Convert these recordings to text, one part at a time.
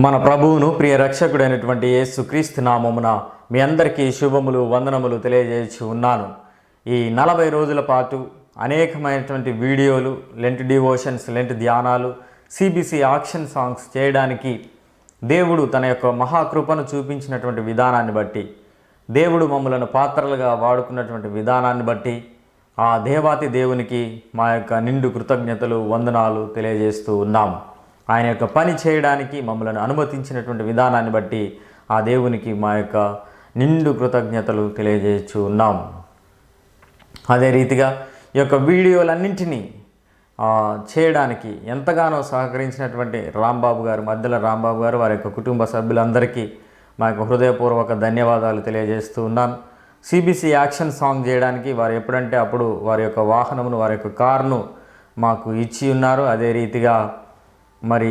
మన ప్రభువును ప్రియ రక్షకుడైనటువంటి యేసుక్రీస్తు నామమున మీ అందరికీ శుభములు వందనములు తెలియజేయచ్చు ఉన్నాను. ఈ 40 రోజుల పాటు అనేకమైనటువంటి వీడియోలు, లెంట్ డివోషన్స్, లెంట్ ధ్యానాలు, సిబిసి ఆక్షన్ సాంగ్స్ చేయడానికి దేవుడు తన యొక్క మహాకృపను చూపించినటువంటి విధానాన్ని బట్టి, దేవుడు మమ్మలను పాత్రలుగా వాడుకున్నటువంటి విధానాన్ని బట్టి ఆ దేవాతి దేవునికి మా యొక్క నిండు కృతజ్ఞతలు, వందనాలు తెలియజేస్తూ ఉన్నాము. ఆయన యొక్క పని చేయడానికి మమ్మల్ని అనుమతించినటువంటి విధానాన్ని బట్టి ఆ దేవునికి మా యొక్క నిండు కృతజ్ఞతలు తెలియజేయచ్చు ఉన్నాము. అదే రీతిగా ఈ యొక్క వీడియోలన్నింటినీ చేయడానికి ఎంతగానో సహకరించినటువంటి రాంబాబు గారు, మధ్యల రాంబాబు గారు, వారి యొక్క కుటుంబ సభ్యులందరికీ మా యొక్క హృదయపూర్వక ధన్యవాదాలు తెలియజేస్తూ ఉన్నాను. సిబిసి యాక్షన్ సాంగ్ చేయడానికి వారు ఎప్పుడంటే అప్పుడు వారి యొక్క వాహనమును, వారి యొక్క కారును మాకు ఇచ్చి ఉన్నారు. అదే రీతిగా మరి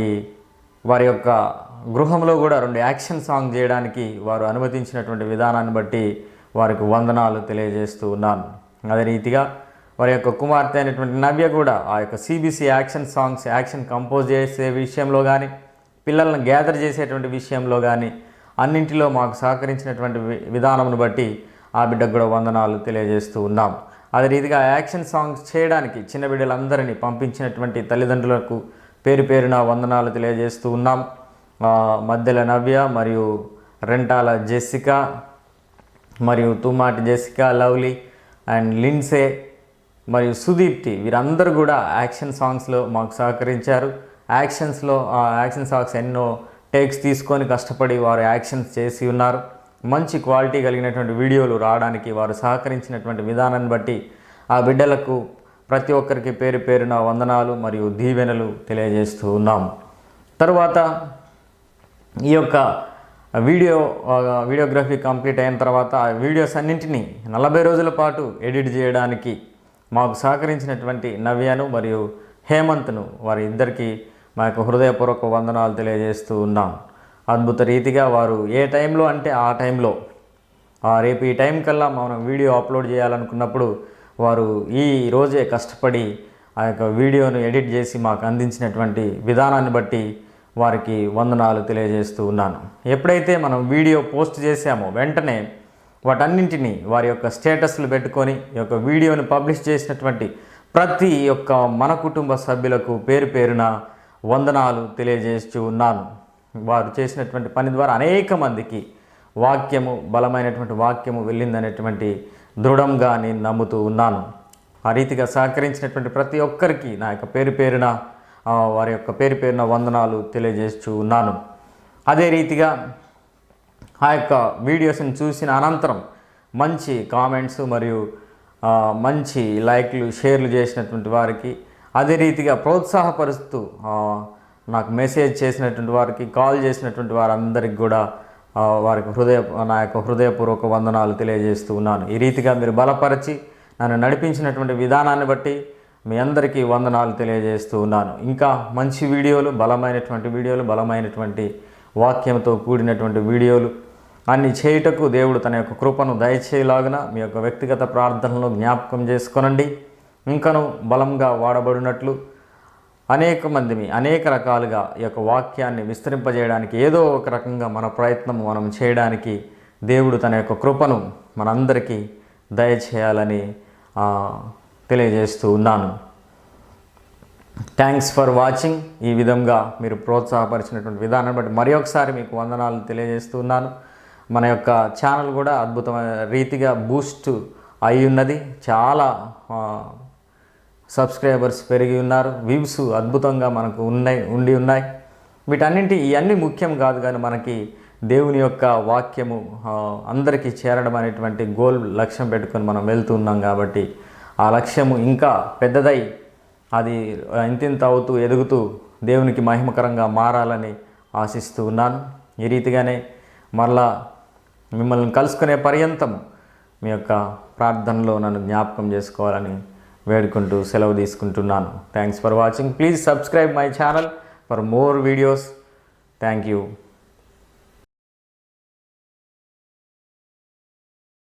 వారి యొక్క గృహంలో కూడా 2 యాక్షన్ సాంగ్ చేయడానికి వారు అనుమతించినటువంటి విధానాన్ని బట్టి వారికి వందనాలు తెలియజేస్తూ ఉన్నాను. అదే రీతిగా వారి యొక్క కుమార్తె అయినటువంటి నవ్య కూడా ఆ యొక్క CBC action songs, action compose చేసే విషయంలో కానీ, పిల్లలను గ్యాదర్ చేసేటువంటి విషయంలో కానీ అన్నింటిలో మాకు సహకరించినటువంటి విధానమును బట్టి ఆ బిడ్డకు కూడా వందనాలు తెలియజేస్తూ ఉన్నాం. అదే రీతిగా యాక్షన్ సాంగ్స్ చేయడానికి చిన్న బిడ్డలందరినీ పంపించినటువంటి తల్లిదండ్రులకు పేరు పేరున వందనాలు తెలియజేస్తూ ఉన్నాం. మధ్యల నవ్య మరియు రెంటాల జెసికా మరియు Tummati Jessica, lovely and Lindsey మరియు సుదీప్తి, వీరందరూ కూడా యాక్షన్ సాంగ్స్లో మాకు సహకరించారు. యాక్షన్ సాంగ్స్ ఎన్నో టేక్స్ తీసుకొని కష్టపడి వారు యాక్షన్స్ చేసి ఉన్నారు. మంచి క్వాలిటీ కలిగినటువంటి వీడియోలు రావడానికి వారు సహకరించినటువంటి విధానాన్ని బట్టి ఆ బిడ్డలకు ప్రతి ఒక్కరికి పేరు పేరున వందనాలు మరియు దీవెనలు తెలియజేస్తూ ఉన్నాము. తరువాత ఈ యొక్క వీడియోగ్రఫీ కంప్లీట్ అయిన తర్వాత ఆ వీడియోస్ అన్నింటినీ 40 రోజుల పాటు ఎడిట్ చేయడానికి మాకు సహకరించినటువంటి నవ్యను మరియు హేమంత్ను, వారి ఇద్దరికి మా యొక్క హృదయపూర్వక వందనాలు తెలియజేస్తూ ఉన్నాం. అద్భుత రీతిగా వారు ఏ టైంలో అంటే ఆ టైంలో, రేపు ఈ టైం కల్లా మనం వీడియో అప్లోడ్ చేయాలనుకున్నప్పుడు వారు ఈ రోజే కష్టపడి ఆ యొక్క వీడియోను ఎడిట్ చేసి మాకు అందించినటువంటి విధానాన్ని బట్టి వారికి వందనాలు తెలియజేస్తూ ఉన్నాను. ఎప్పుడైతే మనం వీడియో పోస్ట్ చేసామో వెంటనే వాటన్నింటినీ వారి యొక్క స్టేటస్లు పెట్టుకొని ఈ యొక్క వీడియోను పబ్లిష్ చేసినటువంటి ప్రతి ఒక్క మన కుటుంబ సభ్యులకు పేరు పేరున వందనాలు తెలియజేస్తూ ఉన్నాను. వారు చేసినటువంటి పని ద్వారా అనేక మందికి వాక్యము, బలమైనటువంటి వాక్యము వెళ్ళిందనేటువంటి దృఢంగా నేను నమ్ముతూ ఉన్నాను. ఆ రీతిగా సహకరించినటువంటి ప్రతి ఒక్కరికి నా యొక్క పేరు పేరున వారి యొక్క పేరు పేరున వందనాలు తెలియజేస్తూ ఉన్నాను. అదే రీతిగా ఆ యొక్క వీడియోస్ని చూసిన అనంతరం మంచి కామెంట్స్ మరియు మంచి లైక్లు, షేర్లు చేసినటువంటి వారికి, అదే రీతిగా ప్రోత్సాహపరుస్తూ నాకు మెసేజ్ చేసినటువంటి వారికి, కాల్ చేసినటువంటి వారందరికీ కూడా వారికి నా యొక్క హృదయపూర్వక వందనాలు తెలియజేస్తూ ఉన్నాను. ఈ రీతిగా మీరు బలపరిచి నన్ను నడిపించినటువంటి విధానాన్ని బట్టి మీ అందరికీ వందనాలు తెలియజేస్తూ ఉన్నాను. ఇంకా మంచి వీడియోలు, బలమైనటువంటి వాక్యంతో కూడినటువంటి వీడియోలు అన్ని చేయుటకు దేవుడు తన యొక్క కృపను దయచేయలాగున మీ యొక్క వ్యక్తిగత ప్రార్థనలో జ్ఞాపకం చేసుకొనండి. ఇంకను బలంగా వాడబడినట్లు అనేక మందిని అనేక రకాలుగా ఈ యొక్క వాక్యాన్ని విస్తరింపజేయడానికి ఏదో ఒక రకంగా మన ప్రయత్నం మనం చేయడానికి దేవుడు తన యొక్క కృపను మనందరికీ దయచేయాలని తెలియజేస్తూ ఉన్నాను. Thanks for watching. ఈ విధంగా మీరు ప్రోత్సాహపరిచినటువంటి విధానం బట్టి మరి ఒకసారి మీకు వందనాలు తెలియజేస్తూ ఉన్నాను. మన యొక్క ఛానల్ కూడా అద్భుతమైన రీతిగా బూస్ట్ అయి ఉన్నది. చాలా సబ్స్క్రైబర్స్ పెరిగి ఉన్నారు. వ్యూస్ అద్భుతంగా మనకు ఉండి ఉన్నాయి. ఇవన్నీ ముఖ్యం కాదు, కానీ మనకి దేవుని యొక్క వాక్యము అందరికీ చేరడం అనేటువంటి లక్ష్యం పెట్టుకొని మనం వెళ్తున్నాం. కాబట్టి ఆ లక్ష్యము ఇంకా పెద్దదై అది ఇంతింత అవుతూ ఎదుగుతూ దేవునికి మహిమకరంగా మారాలని ఆశిస్తూ ఉన్నాను. ఈ రీతిగానే మరలా మిమ్మల్ని కలుసుకునే పర్యంతం మీ యొక్క ప్రార్థనలో నన్ను జ్ఞాపకం చేసుకోవాలని వేడుకుంటూ సెలవు తీసుకుంటున్నాను. Thanks for watching. Please subscribe my channel for more videos. Thank you.